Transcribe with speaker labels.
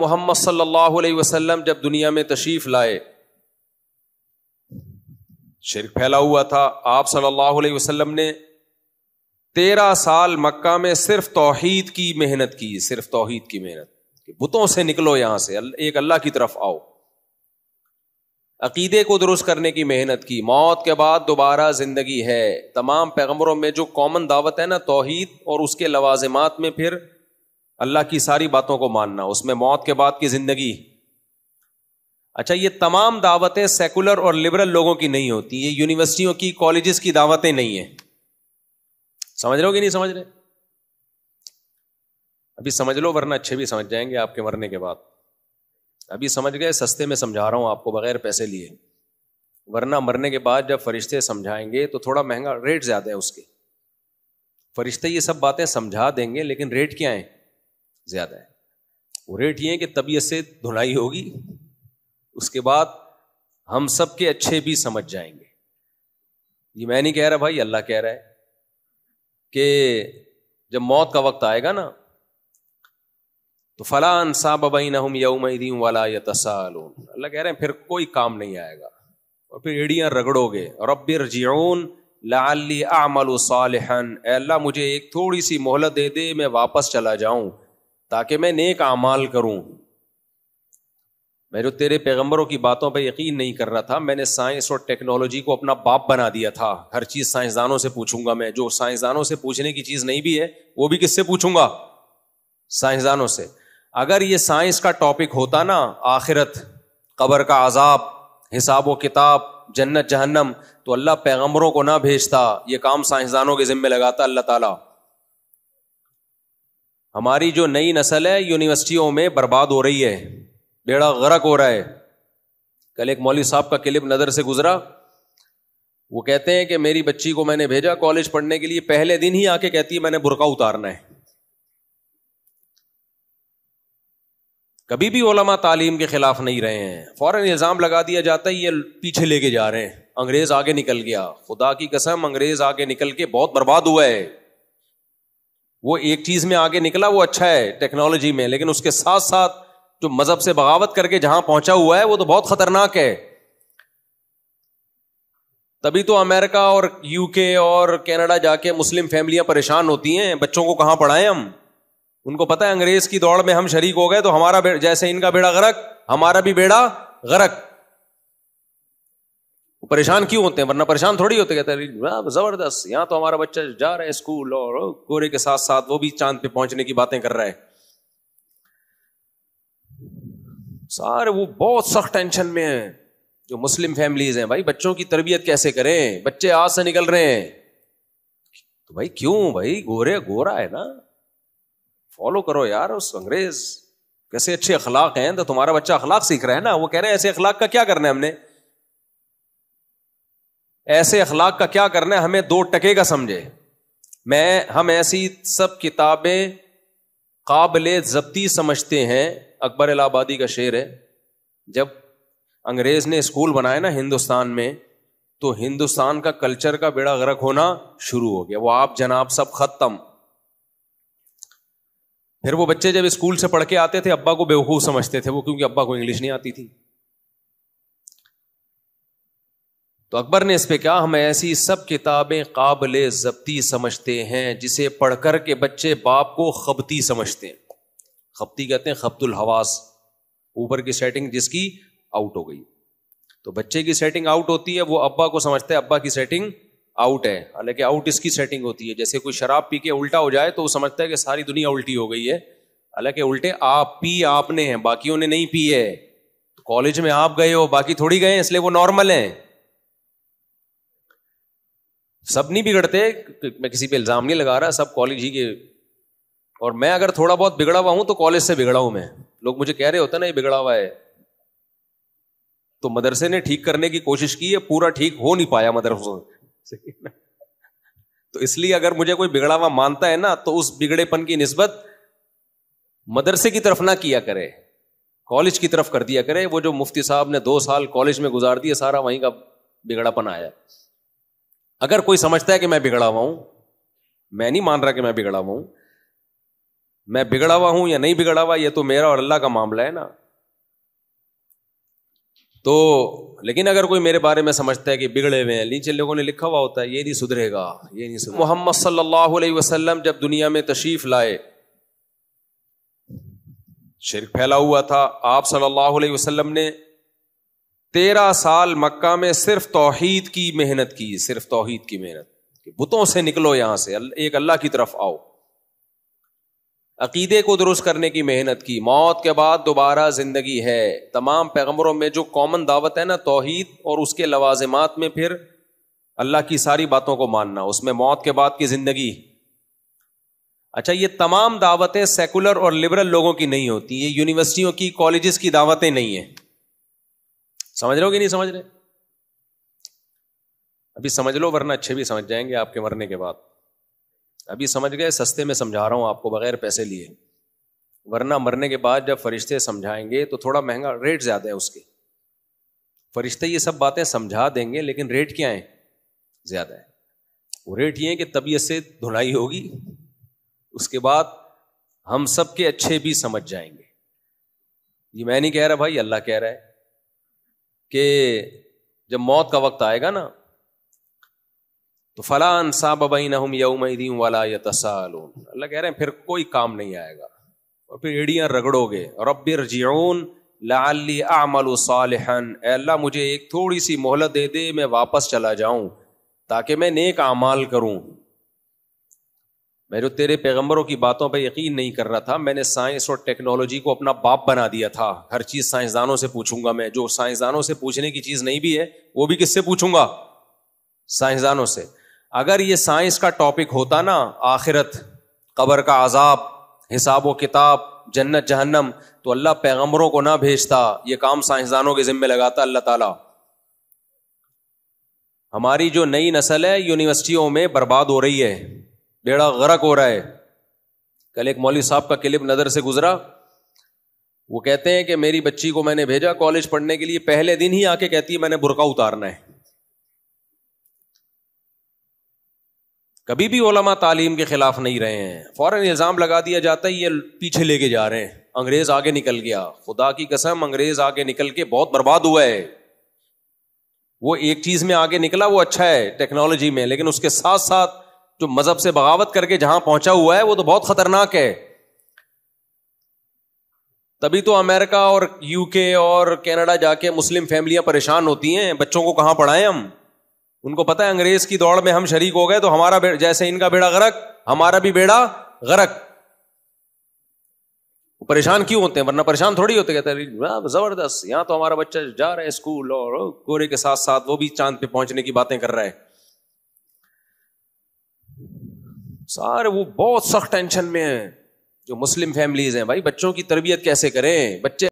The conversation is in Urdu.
Speaker 1: محمد صلی اللہ علیہ وسلم جب دنیا میں تشریف لائے، شرک پھیلا ہوا تھا. آپ صلی اللہ علیہ وسلم نے 13 سال مکہ میں صرف توحید کی محنت کی، صرف توحید کی محنت کہ بتوں سے نکلو، یہاں سے ایک اللہ کی طرف آؤ. عقیدے کو درست کرنے کی محنت کی. موت کے بعد دوبارہ زندگی ہے. تمام پیغمبروں میں جو کامن دعوت ہے نا، توحید اور اس کے لوازمات میں پھر اللہ کی ساری باتوں کو ماننا، اس میں موت کے بعد کی زندگی. اچھا، یہ تمام دعوتیں سیکولر اور لبرل لوگوں کی نہیں ہوتی، یہ یونیورسٹیوں کی، کالجز کی دعوتیں نہیں ہیں. سمجھ رہے ہو کہ نہیں سمجھ رہے؟ ابھی سمجھ لو ورنہ اچھے بھی سمجھ جائیں گے آپ کے مرنے کے بعد. ابھی سمجھ گئے، سستے میں سمجھا رہا ہوں آپ کو بغیر پیسے لیے، ورنہ مرنے کے بعد جب فرشتے سمجھائیں گے تو تھوڑا مہنگا، ریٹ زیادہ ہے اس کے. فرشتے یہ سب باتیں سمجھا دیں گے لیکن ریٹ کیا ہے؟ زیادہ ہے. وہ ریٹ یہ ہے کہ طبیعت سے دھلائی ہوگی، اس کے بعد ہم سب کے اچھے بھی سمجھ جائیں گے. یہ میں نہیں کہہ رہا بھائی، اللہ کہہ رہا ہے کہ جب موت کا وقت آئے گا نا تو فلا انصاب بینہم یومئذ ولا یتساءلون، اللہ کہہ رہے ہیں پھر کوئی کام نہیں آئے گا اور پھر ایڑیاں رگڑو گے. رب ارجعون لعلی اعمل صالحا، اے اللہ مجھے ایک تھوڑی سی مہلت دے دے، میں واپس چلا جاؤں تاکہ میں نیک اعمال کروں. میں جو تیرے پیغمبروں کی باتوں پہ یقین نہیں کر رہا تھا، میں نے سائنس اور ٹیکنالوجی کو اپنا باپ بنا دیا تھا. ہر چیز سائنسدانوں سے پوچھوں گا میں، جو سائنسدانوں سے پوچھنے کی چیز نہیں بھی ہے وہ بھی کس سے پوچھوں گا؟ سائنسدانوں سے. اگر یہ سائنس کا ٹاپک ہوتا نا، آخرت، قبر کا عذاب، حساب و کتاب، جنت جہنم، تو اللہ پیغمبروں کو نہ بھیجتا، یہ کام سائنسدانوں کے ذمہ لگاتا اللہ تعالیٰ. ہماری جو نئی نسل ہے یونیورسٹیوں میں برباد ہو رہی ہے، بیڑا غرق ہو رہا ہے. کل ایک مولوی صاحب کا کلپ نظر سے گزرا، وہ کہتے ہیں کہ میری بچی کو میں نے بھیجا کالج پڑھنے کے لیے، پہلے دن ہی آ کے کہتی ہے میں نے برقع اتارنا ہے. کبھی بھی علماء تعلیم کے خلاف نہیں رہے ہیں، فوراً الزام لگا دیا جاتا ہے یہ پیچھے لے کے جا رہے ہیں، انگریز آگے نکل گیا. خدا کی قسم انگریز آگے نکل کے بہت برباد ہوا ہے. وہ ایک چیز میں آگے نکلا وہ اچھا ہے ٹیکنالوجی میں، لیکن اس کے ساتھ ساتھ جو مذہب سے بغاوت کر کے جہاں پہنچا ہوا ہے وہ تو بہت خطرناک ہے. تبھی تو امریکہ اور یو کے اور کینیڈا جا کے مسلم فیملیاں پریشان ہوتی ہیں، بچوں کو کہاں پڑھائیں ہم. ان کو پتہ ہے انگریز کی دوڑ میں ہم شریک ہو گئے تو ہمارا جیسے ان کا بیڑا غرق ہمارا بھی بیڑا غرق. پریشان کیوں ہوتے ہیں؟ ورنہ پریشان تھوڑی ہوتے، کہتے ہیں زبردست یہاں تو ہمارا بچہ جا رہا ہے اسکول اور گورے کے ساتھ ساتھ وہ بھی چاند پہ پہنچنے کی باتیں کر رہا ہے. سارے وہ بہت سخت ٹینشن میں ہیں جو مسلم فیملیز ہیں. بھائی بچوں کی تربیت کیسے کریں؟ بچے آج سے نکل رہے ہیں تو بھائی کیوں؟ بھائی گورا ہے نا، فالو کرو یار اس انگریز کیسے اچھے اخلاق ہیں، تو تمہارا بچہ اخلاق سیکھ رہا ہے نا. وہ کہہ رہے ہیں ایسے اخلاق کا کیا کرنا ہے، ہم نے ایسے اخلاق کا کیا کرنا ہے، ہمیں 2 ٹکے کا سمجھے. ہم ایسی سب کتابیں قابل ضبطی سمجھتے ہیں. اکبر الہ آبادی کا شعر ہے، جب انگریز نے اسکول بنائے نا ہندوستان میں تو ہندوستان کا کلچر کا بیڑا غرق ہونا شروع ہو گیا. وہ آپ جناب سب ختم. پھر وہ بچے جب اسکول سے پڑھ کے آتے تھے ابا کو بیوقوف سمجھتے تھے وہ، کیونکہ ابا کو انگلش نہیں آتی تھی. تو اکبر نے اس پہ کہا ہم ایسی سب کتابیں قابل ضبطی سمجھتے ہیں جسے پڑھ کر کے بچے باپ کو خبتی سمجھتے ہیں. خبتی کہتے ہیں خبط الحواس، اوپر کی سیٹنگ جس کی آؤٹ ہو گئی. تو بچے کی سیٹنگ آؤٹ ہوتی ہے، وہ ابا کو سمجھتا ہے ابا کی سیٹنگ آؤٹ ہے، حالانکہ آؤٹ اس کی سیٹنگ ہوتی ہے. جیسے کوئی شراب پی کے الٹا ہو جائے تو وہ سمجھتا ہے کہ ساری دنیا الٹی ہو گئی ہے، حالانکہ الٹے آپ نے ہیں، باقیوں نے نہیں پی ہے. کالج میں آپ گئے ہو، باقی تھوڑی گئے، اس لیے وہ نارمل ہیں. سب نہیں بگڑتے، میں کسی پہ الزام نہیں لگا رہا، سب کالج ہی کے. اور میں اگر تھوڑا بہت بگڑا ہوا ہوں تو کالج سے بگڑا ہوں. میں لوگ مجھے کہہ رہے ہوتے نا یہ بگڑا ہوا ہے، تو مدرسے نے ٹھیک کرنے کی کوشش کی ہے، پورا ٹھیک ہو نہیں پایا مدرسوں. تو اس لیے اگر مجھے کوئی بگڑا ہوا مانتا ہے نا تو اس بگڑے پن کی نسبت مدرسے کی طرف نہ کیا کرے، کالج کی طرف کر دیا کرے. وہ جو مفتی صاحب نے 2 سال کالج میں گزار دیے، سارا وہیں کا بگڑا پن آیا. اگر کوئی سمجھتا ہے کہ میں بگڑا ہوا ہوں، میں نہیں مان رہا کہ میں بگڑا ہوا ہوں، میں بگڑا ہوا ہوں یا نہیں بگڑا ہوا یہ تو میرا اور اللہ کا معاملہ ہے نا. تو لیکن اگر کوئی میرے بارے میں سمجھتا ہے کہ بگڑے ہوئے ہیں، نیچے لوگوں نے لکھا ہوا ہوتا ہے یہ نہیں سدھرے گا، یہ نہیں سدھرے. محمد صلی اللہ علیہ وسلم جب دنیا میں تشریف لائے، شرک پھیلا ہوا تھا. آپ صلی اللہ علیہ وسلم نے 13 سال مکہ میں صرف توحید کی محنت کی، صرف توحید کی محنت. بتوں سے نکلو، یہاں سے ایک اللہ کی طرف آؤ. عقیدے کو درست کرنے کی محنت کی. موت کے بعد دوبارہ زندگی ہے. تمام پیغمبروں میں جو کامن دعوت ہے نا توحید، اور اس کے لوازمات میں پھر اللہ کی ساری باتوں کو ماننا، اس میں موت کے بعد کی زندگی. اچھا، یہ تمام دعوتیں سیکولر اور لبرل لوگوں کی نہیں ہوتی، یہ یونیورسٹیوں کی، کالجز کی دعوتیں نہیں ہیں. سمجھ رہے ہو کہ نہیں سمجھ رہے؟ ابھی سمجھ لو ورنہ اچھے بھی سمجھ جائیں گے آپ کے مرنے کے بعد. ابھی سمجھ گئے، سستے میں سمجھا رہا ہوں آپ کو بغیر پیسے لیے. ورنہ مرنے کے بعد جب فرشتے سمجھائیں گے تو تھوڑا مہنگا، ریٹ زیادہ ہے اس کے. فرشتے یہ سب باتیں سمجھا دیں گے لیکن ریٹ کیا ہے؟ زیادہ ہے. وہ ریٹ یہ ہے کہ طبیعت سے دھلائی ہوگی، اس کے بعد ہم سب کے اچھے بھی سمجھ جائیں گے. یہ میں نہیں کہہ رہا بھائی، اللہ کہہ رہا ہے کہ جب موت کا وقت آئے گا نا تو فلا انصاب بینہم یومئذ ولا یتساءلون. اللہ کہہ رہے ہیں پھر کوئی کام نہیں آئے گا اور پھر ایڑیاں رگڑو گے. رب ارجعون لعلی اعمل صالحا، اے اللہ مجھے ایک تھوڑی سی مہلت دے دے، میں واپس چلا جاؤں تاکہ میں نیک اعمال کروں. میں جو تیرے پیغمبروں کی باتوں پہ یقین نہیں کر رہا تھا، میں نے سائنس اور ٹیکنالوجی کو اپنا باپ بنا دیا تھا. ہر چیز سائنسدانوں سے پوچھوں گا میں، جو سائنسدانوں سے پوچھنے کی چیز نہیں بھی ہے وہ بھی کس سے پوچھوں گا؟ سائنسدانوں سے. اگر یہ سائنس کا ٹاپک ہوتا نا، آخرت، قبر کا عذاب، حساب و کتاب، جنت جہنم، تو اللہ پیغمبروں کو نہ بھیجتا، یہ کام سائنسدانوں کے ذمہ لگاتا اللہ تعالیٰ. ہماری جو نئی نسل ہے یونیورسٹیوں میں برباد ہو رہی ہے، بیڑا غرق ہو رہا ہے. کل ایک مولوی صاحب کا کلپ نظر سے گزرا، وہ کہتے ہیں کہ میری بچی کو میں نے بھیجا کالج پڑھنے کے لیے، پہلے دن ہی آ کے کہتی ہے میں نے برقع اتارنا ہے. کبھی بھی علماء تعلیم کے خلاف نہیں رہے ہیں، فوراً الزام لگا دیا جاتا ہے یہ پیچھے لے کے جا رہے ہیں، انگریز آگے نکل گیا. خدا کی قسم انگریز آگے نکل کے بہت برباد ہوا ہے. وہ ایک چیز میں آگے نکلا وہ اچھا ہے ٹیکنالوجی میں، لیکن اس کے ساتھ ساتھ جو مذہب سے بغاوت کر کے جہاں پہنچا ہوا ہے وہ تو بہت خطرناک ہے. تبھی تو امریکہ اور یو کے اور کینیڈا جا کے مسلم فیملیاں پریشان ہوتی ہیں، بچوں کو کہاں پڑھائیں ہم. ان کو پتہ ہے انگریز کی دوڑ میں ہم شریک ہو گئے تو ہمارا جیسے ان کا بیڑا غرق ہمارا بھی بیڑا غرق. پریشان کیوں ہوتے ہیں؟ ورنہ پریشان تھوڑی ہوتے. کہتے ہیں زبردست، یہاں تو ہمارا بچہ جا رہا ہے اسکول اور گورے کے ساتھ ساتھ وہ بھی چاند پہ پہنچنے کی باتیں کر رہا ہے. سارے وہ بہت سخت ٹینشن میں ہیں جو مسلم فیملیز ہیں. بھائی بچوں کی تربیت کیسے کریں؟ بچے